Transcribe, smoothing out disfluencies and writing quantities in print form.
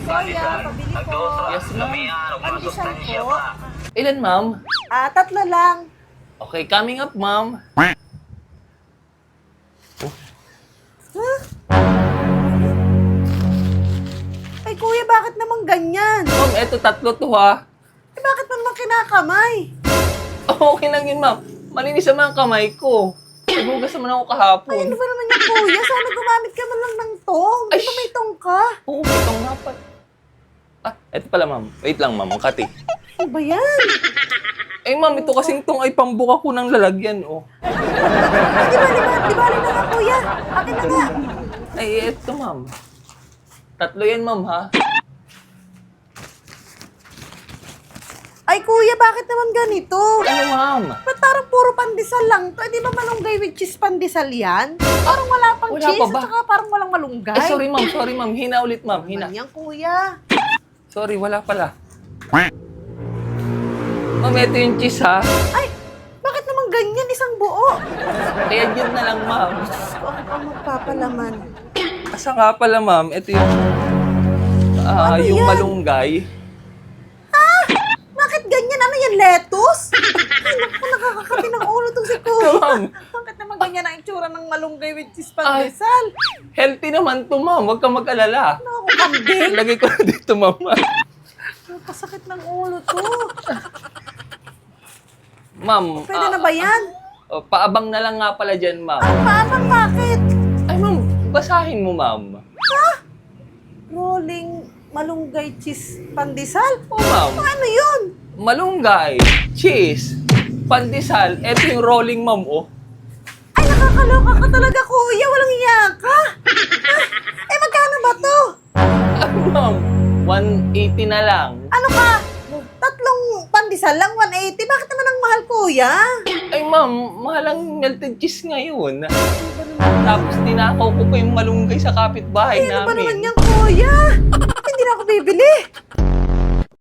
Kuya, pabili po. Yes, ma'am. Pandesal po. Ilan, ma'am? Tatlo lang. Okay, coming up, ma'am. Ay, kuya, bakit naman ganyan? Ma'am, eto tatlo to, ha. Bakit mo naman kinakamay? Okay lang yun, ma'am. Malinis naman ang kamay ko. Nagugas naman ako kahapon. Ay, ano ba naman yung kuya? Sana gumamit ka man lang ng tong. Di ba may tong ka? Oo, itong nga pa. Eto pala, ma'am. Wait lang, ma'am. Ang kati. Ano ba yan? Eh, ma'am, ito kasing tong ay pambuka ko ng lalagyan, oh. Ay, di ba na nga, kuya? Akin na nga. Ay, eto, ma'am. Tatlo yan, ma'am, ha? Ay, kuya, bakit naman ganito? Ano, ma'am? Ba't parang puro pandesal lang to? Di ba malunggay with cheese pandesal yan? Parang wala pang Wala cheese pa ba? at saka parang walang malunggay. Ay, sorry, ma'am. Sorry, ma'am. Hina ulit, ma'am. Hina. Yan, kuya. Sorry, wala pala. Ma'am, ito yung cheese, ha? Ay, bakit naman ganyan? Isang buo. Kaya yun na lang, ma'am. Bakit ang magpapalaman? Asa nga pala, ma'am, ito yung... Ano yung yan? malunggay. Bakit ganyan? Ano yan, lettuce? Ay, naku, nakakakati ng ulo tong si kuya. Ma'am. Bakit naman ganyan ang itsura ng malunggay with cheese pandesal? Healthy naman to, ma'am. Huwag kang mag-alala. Ano ako, kambing? Lagay ko na dito, ma'am. Napasakit ng ulo to. Ma'am. Pwede na ba yan? Paabang na lang nga pala dyan, ma'am. Paano, bakit? Ay, ma'am. Basahin mo, ma'am. Rolling malunggay cheese pandesal? Oo, ma'am. Ano yun? Malunggay, cheese, pandesal. Ito yung rolling, ma'am, oh. Ay, nakakaloka ka talaga, kuya. Walang iya ka. Magkano ba to? Ano, ma'am? 180 na lang. Ano ka? Tatlong pandesal lang, 180. Bakit naman ang mahal, kuya? Ay, ma'am. Mahal ang melted cheese ngayon. Tapos tinakaw ko pa yung malunggay sa kapitbahay Ano ba naman namin. yan, kuya? Hindi na ako bibili.